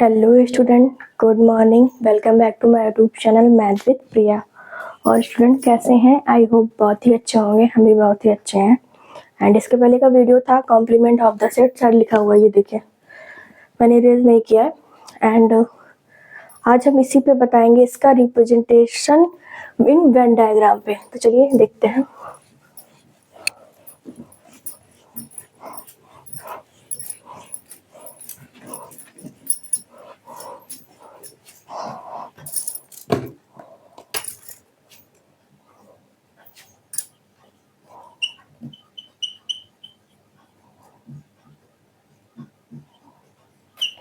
Hello student, good morning. Welcome back to my YouTube channel math with Priya. और student कैसे हैं? I hope बहुत ही अच्छे होंगे। हम भी बहुत ही अच्छे हैं। एंड इसके पहले का वीडियो था complement of the set, sir लिखा हुआ है, ये देखिए मैंने इरेज नहीं किया है। एंड आज हम इसी पे बताएंगे इसका रिप्रेजेंटेशन इन वेन डायग्राम पे। तो चलिए देखते हैं।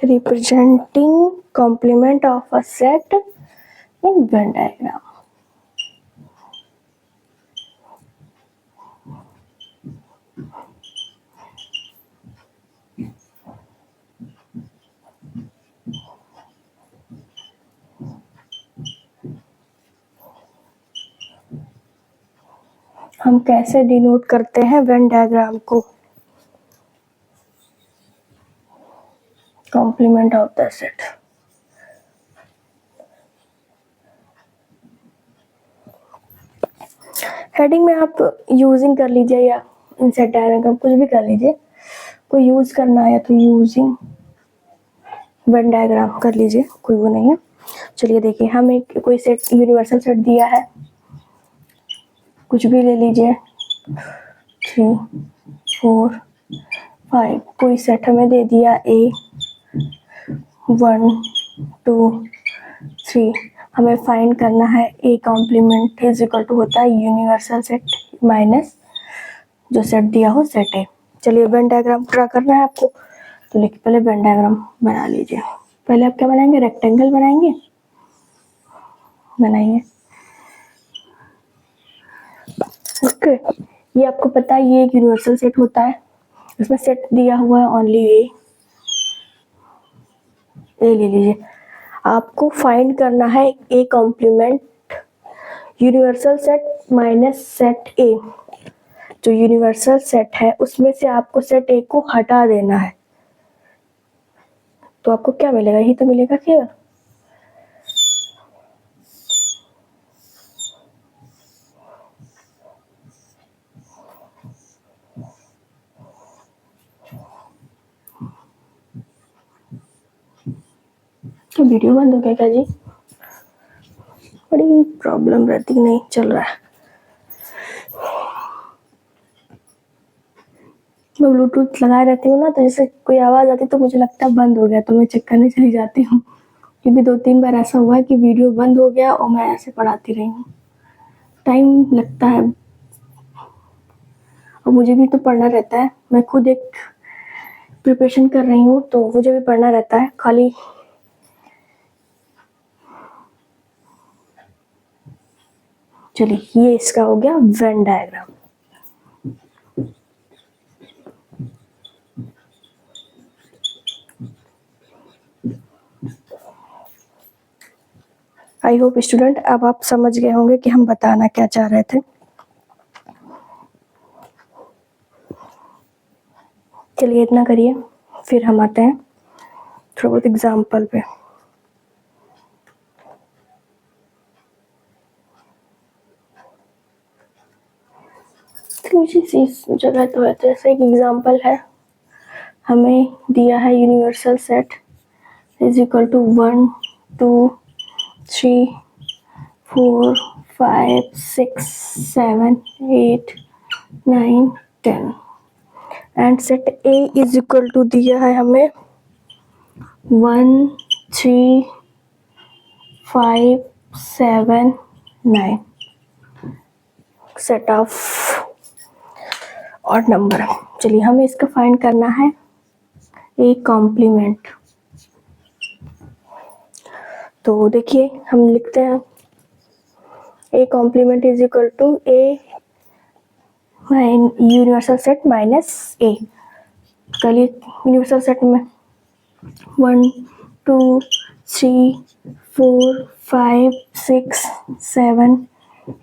Representing complement of a set in Venn diagram. हम कैसे डिनोट करते हैं वेन डायग्राम को? Complement of the set. Heading में आप यूजिंग कर लीजिए या इंसर्ट डायग्राम कुछ भी कर लीजिए। कोई यूज करना है तो यूजिंग वेन डायग्राम कर लीजिए, कोई वो नहीं है। चलिए देखिए, हम एक कोई सेट यूनिवर्सल सेट दिया है, कुछ भी ले लीजिए, 3, 4, 5। कोई सेट हमें दे दिया A 1, 2, 3। हमें फाइंड करना है A complement is equal to होता है यूनिवर्सल सेट माइनस जो सेट दिया हो सेट A। चलिए वेन डायग्राम ड्रा करना है आपको, तो लिखिए पहले वेन डायग्राम बना लीजिए। पहले आप क्या बनाएंगे? रेक्टेंगल बनाएंगे, बनाइए। ओके, ये आपको पता है ये एक यूनिवर्सल सेट होता है, इसमें सेट दिया हुआ है ओनली ए ले लीजिए। आपको फाइंड करना है A complement universal set minus set A. जो यूनिवर्सल सेट है उसमें से आपको सेट ए को हटा देना है, तो आपको क्या मिलेगा? यही तो मिलेगा केवल। तो वीडियो बंद हो गया क्या जी? बड़ी प्रॉब्लम रहती, नहीं चल रहा है। मैं ब्लूटूथ लगाए रहती हूँ ना, तो जैसे कोई आवाज आती तो मुझे लगता है बंद हो गया, तो मैं चेक करने चली जाती हूँ। क्योंकि 2-3 बार ऐसा हुआ है कि वीडियो बंद हो गया और मैं ऐसे पढ़ाती रही हूँ। टाइम लगता है और मुझे भी तो पढ़ना रहता है। मैं खुद एक प्रिपरेशन कर रही हूँ, तो मुझे भी पढ़ना रहता है। खाली चलिए, ये इसका हो गया Venn diagram. I hope student अब आप समझ गए होंगे कि हम बताना क्या चाह रहे थे। चलिए इतना करिए, फिर हम आते हैं थोड़ा बहुत एग्जाम्पल पे। सी जगह तो है, तो ऐसे एक एग्जाम्पल है। हमें दिया है universal set is equal to 1, 2, 3, 4, 5, 6, 7, 8, 9, 10 and set A is equal to दिया है हमें 1, 3, 5, 7, 9 सेट ऑफ और नंबर। चलिए हमें इसका फाइंड करना है A कॉम्प्लीमेंट। तो देखिए हम लिखते हैं A complement is equal to A universal set minus A। चलिए यूनिवर्सल सेट में 1, 2, 3, 4, 5, 6, 7,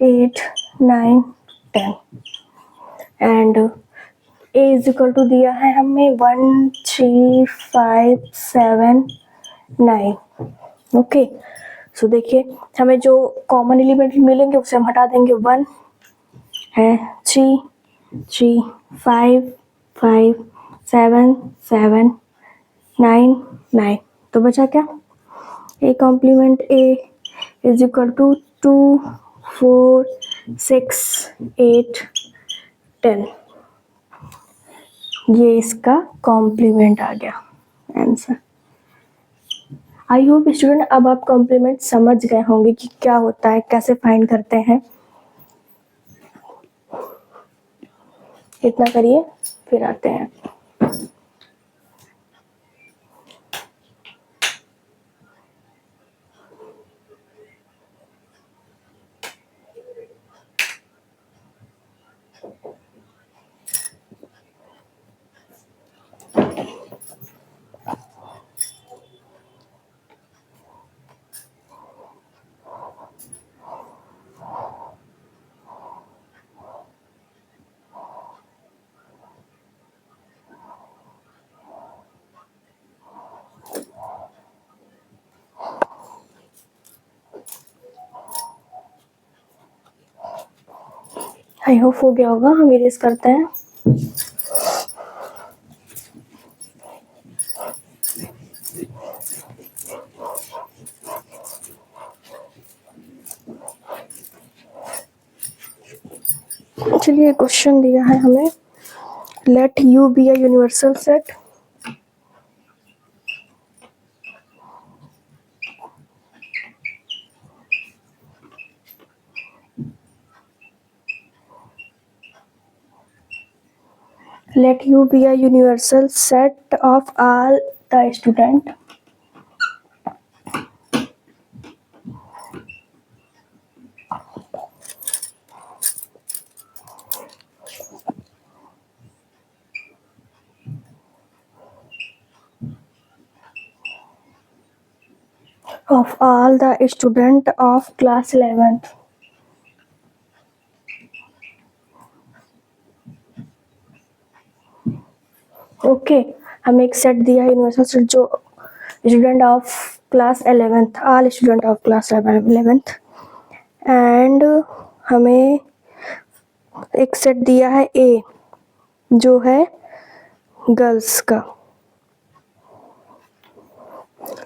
8, 9, 10 and A is equal to दिया है हमें 1, 3, 5, 7, 9। ओके, सो देखिए हमें जो कॉमन एलिमेंट मिलेंगे उसे हम हटा देंगे। 1 है, 3 3, 5 5, 7 7, 9 9। तो बचा क्या? A complement A is equal to 2 4 6 8 10। ये इसका कॉम्प्लीमेंट आ गया आंसर। आई होप स्टूडेंट अब आप कॉम्प्लीमेंट समझ गए होंगे कि क्या होता है, कैसे फाइंड करते हैं। इतना करिए फिर आते हैं। आई होप हो गया होगा। हम इरेज करते हैं। चलिए क्वेश्चन दिया है हमें, let you be a universal set let u be a universal set of all the student of class 11th। Okay, हमें एक सेट दिया है यूनिवर्सल सेट जो student of class 11th, all student of class 11th, and हमें एक set दिया है ए जो है गर्ल्स का।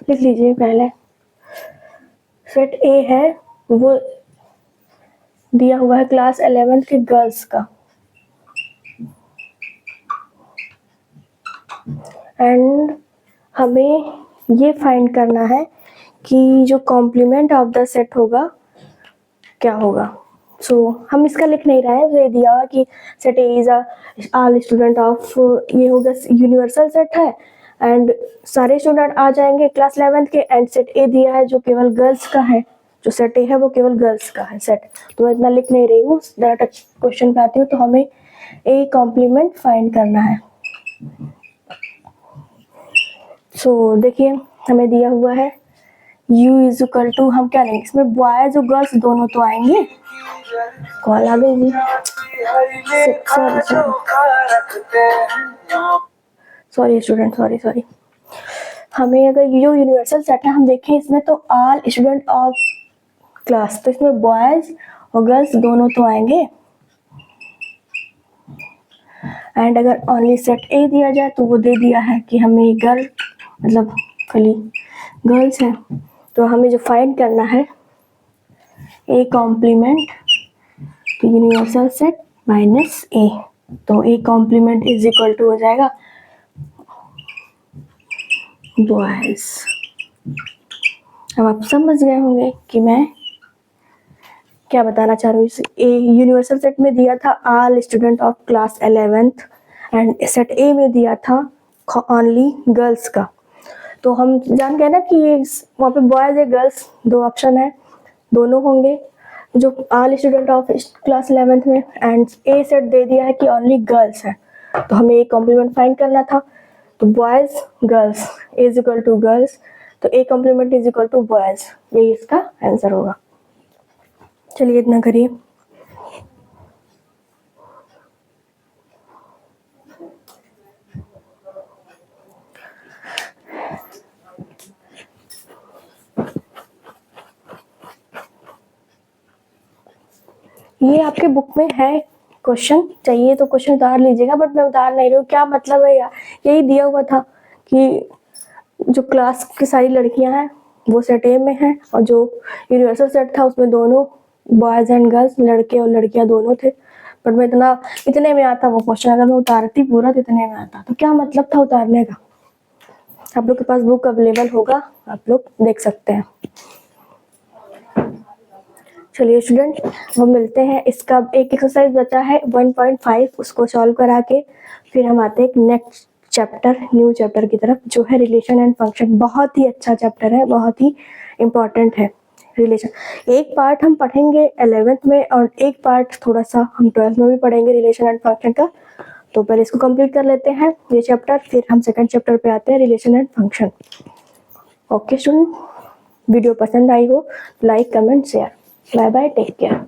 लिख लीजिए पहले, सेट ए है वो दिया हुआ है क्लास 11th के गर्ल्स का, एंड हमें ये फाइंड करना है कि जो कॉम्प्लीमेंट ऑफ द सेट होगा क्या होगा। सो हम इसका लिख नहीं रहे हैं, ये दिया हुआ कि set A is all student of, ये होगा यूनिवर्सल सेट है एंड सारे स्टूडेंट आ जाएंगे क्लास 11th के, एंड सेट ए दिया है जो केवल गर्ल्स का है, जो सेट ए है वो केवल गर्ल्स का है सेट। तो मैं इतना लिख नहीं रही हूँ, डायरेक्ट क्वेश्चन पे आती हूँ। तो हमें ए कॉम्प्लीमेंट फाइंड करना है। सो देखिए हमें दिया हुआ है u इज इक्वल टू, हम क्या लेंगे इसमें, बॉयज और गर्ल्स दोनों तो आएंगे। कॉल आ गई जी, सॉरी स्टूडेंट, सॉरी। हमें अगर ये जो यूनिवर्सल सेट है हम देखें इसमें तो ऑल स्टूडेंट ऑफ क्लास, तो इसमें बॉयज और गर्ल्स दोनों तो आएंगे, एंड अगर ओनली सेट ए दिया जाए तो वो दे दिया है कि हमें गर्ल मतलब खाली गर्ल्स है। तो हमें जो फाइंड करना है ए कॉम्प्लीमेंट तो यूनिवर्सल सेट माइनस ए, तो A complement is equal to हो जाएगा बॉयज। अब आप समझ गए होंगे कि मैं क्या बताना चाह रही हूँ। ए यूनिवर्सल सेट में दिया था all student of class 11th and set ए में दिया था ओनली गर्ल्स का। तो हम जान गए ना कि वहाँ पे बॉयज या गर्ल्स दो ऑप्शन है, दोनों होंगे जो all student of class 11th में, एंड ए सेट दे दिया है कि ओनली गर्ल्स है। तो हमें एक कॉम्प्लीमेंट फाइंड करना था, तो boys girls is equal to girls, तो A complement is equal to boys, यही इसका आंसर होगा। चलिए इतना करिए। ये आपके बुक में है क्वेश्चन, चाहिए तो क्वेश्चन उतार लीजिएगा, बट मैं उतार नहीं रही हूँ। क्या मतलब है यार, यही दिया हुआ था कि जो क्लास की सारी लड़कियां हैं वो सेट ए में हैं, और जो यूनिवर्सल सेट था उसमें दोनों बॉयज एंड गर्ल्स, लड़के और लड़कियां दोनों थे। बट मैं इतने में आता वो क्वेश्चन, अगर मैं उतारती पूरा तो इतने में आता, तो क्या मतलब था उतारने का। आप लोग के पास बुक अवेलेबल होगा, आप लोग देख सकते हैं। चलिए स्टूडेंट, वो मिलते हैं। इसका एक एक्सरसाइज बचा है 1.5, उसको सॉल्व करा के फिर हम आते हैं एक नेक्स्ट चैप्टर, न्यू चैप्टर की तरफ, जो है रिलेशन एंड फंक्शन। बहुत ही अच्छा चैप्टर है, बहुत ही इम्पॉर्टेंट है रिलेशन। एक पार्ट हम पढ़ेंगे 11th में और एक पार्ट थोड़ा सा हम 12th में भी पढ़ेंगे रिलेशन एंड फंक्शन का। तो पहले इसको कंप्लीट कर लेते हैं ये चैप्टर, फिर हम सेकंड चैप्टर पे आते हैं relation and function. Okay student, video पसंद आई हो like comment share. Bye bye, take care.